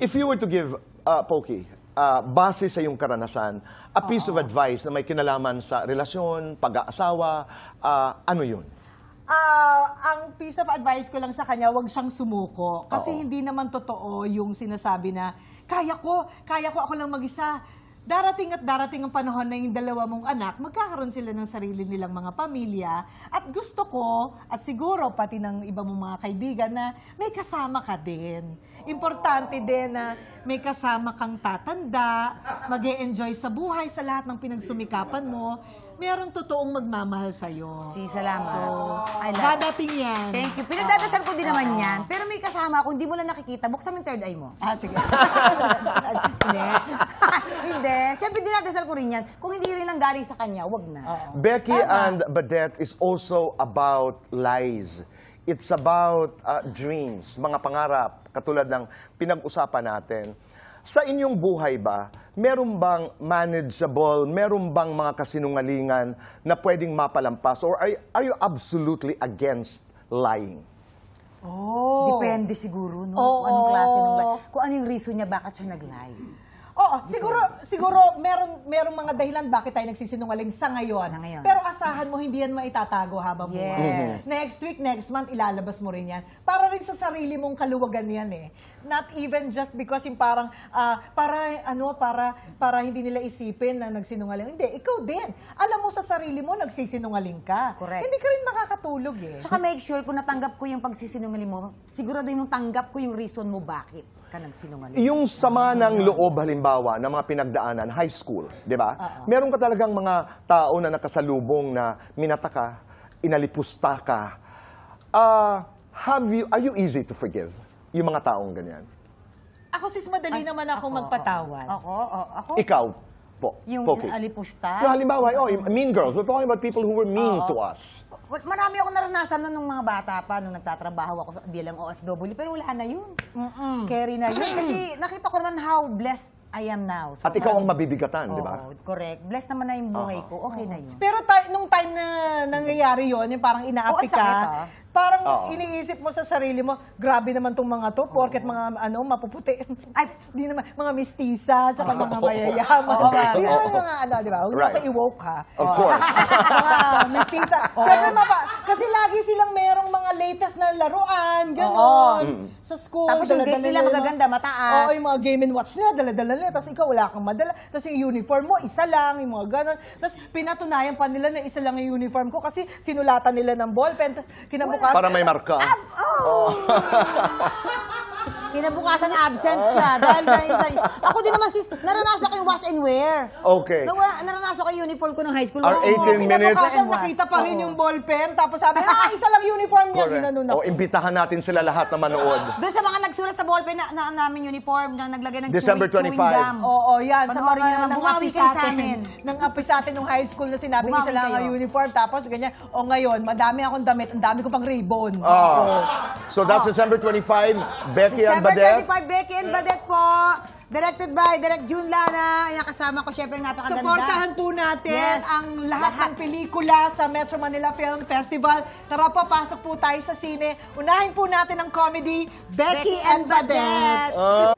If you were to give, Pokey, base sa iyong karanasan, a piece of advice na may kinalaman sa relasyon, pag-aasawa, ano yun? Ang piece of advice ko lang sa kanya, huwag siyang sumuko. Kasi hindi naman totoo yung sinasabi na, kaya ko ako lang mag-isa. Darating at darating ang panahon na yung dalawa mong anak, magkakaroon sila ng sarili nilang mga pamilya. At gusto ko, at siguro pati ng iba mong mga kaibigan, na may kasama ka din. Importante din na may kasama kang tatanda, mag-e-enjoy sa buhay, sa lahat ng pinagsumikapan mo. Merong totoong magmamahal sa'yo. Salamat. So, dadating yan. Thank you. Pinagdadasal ko din naman yan. Pero may kasama ako, hindi mo lang nakikita. Buksan mo yung third eye mo. Sige. Hindi. Hindi. Siyempre, dinadasal ko rin yan. Kung hindi rin lang galing sa kanya, wag na. Becky and Badette is also about lies. It's about dreams, mga pangarap, katulad ng pinag-usapan natin. Sa inyong buhay ba, meron bang manageable, meron bang mga kasinungalingan na pwedeng mapalampas? Or are you absolutely against lying? Depende siguro, no? Kung anong klase ng lie. Kung ano yung reason niya, bakit siya nag-lie. Siguro merong mga dahilan bakit tayo nagsisinungaling sa ngayon. Pero asahan mo, hindi yan maitatago habang buhay. Next week, next month, ilalabas mo rin yan. Para rin sa sarili mong kaluwagan yan eh. Not even just because yung parang, para hindi nila isipin na nagsinungaling. Hindi, ikaw din. Alam mo sa sarili mo, nagsisinungaling ka. Correct. Hindi ka rin makakatulog eh. Tsaka make sure kung natanggap ko yung pagsisinungaling mo, siguro din yung tanggap ko yung reason mo bakit ka nagsinungaling. Yung sama ng loob, halimbawa, ng mga pinagdaanan, high school, di ba? Meron ka talagang mga tao na nakasalubong na minata ka, inalipusta ka. Are you easy to forgive? Yung mga taong ganyan. Ako sis, madali naman ako magpatawad. Ako? Ikaw po, Yung Pokey. alipusta? No, halimbawa, mean girls. We're talking about people who were mean to us. Marami ako naranasan nung mga bata pa, nung nagtatrabaho ako bilang OFW, pero wala na yun. Carry na yun. Kasi nakita ko naman how blessed I am now. So, At ikaw ang mabibigatan, di ba? Correct. Blessed naman na yung buhay ko. Okay na yun. Pero nung time na nangyayari yun, yung parang inaapi ka, parang iniisip mo sa sarili mo, grabe naman tong mga to, porket mga mapuputi. Ay, di naman, mga mistisa, tsaka mga mayayaman. Di naman mga di ba? Huwag niyo ka-ewoke ha. Of course. Mga mistisa. Siyempre, kasi lagi silang merong mga latest na laruan, gano'n. Sa school. Tapos yung gate nila magaganda, mataas. Oo, yung mga game and watch nila, dala-dala nila. Tapos ikaw wala kang madala. Tapos yung uniform mo, isa lang, yung mga gano'n. Tapos pinatunayan pa nila na isa lang yung uniform ko kasi sinulatan nila ng ballpen. Kinabukasan. Para may marka. Kinabukasan absent siya dahil na isa. Ako din naman sis, naranasan ko yung wash and wear. Okay. Naranasan ko yung uniform ko ng high school. Our 18 minutes. Kinabukasan nakita pa rin yung ballpen. Tapos sabi, isa lang uniform niya. Ginanon ako. Imbitahan natin sila lahat na manood. Doon sa mga nagsulat sa ballpen na namin uniform, na naglagay ng December 25. chewing gum. Oo, yan. Sa Panoorin niyo mga naman, bumawi kayo sa amin. Nang api sa atin nung high school na sinabi Bumawi isa lang ang kayo. uniform. Tapos ganyan, ngayon, madami akong damit. Ang dami ko pang ribbon. So that's December 25, Becky and December Badette. 25, Becky and Badette po. Directed by Direk June Lana. Ayan, kasama ko, syempre, napakaganda. Supportahan po natin ang lahat ng pelikula sa Metro Manila Film Festival. Tara po, pasok po tayo sa sine. Unahin po natin ang comedy, Becky and Badette.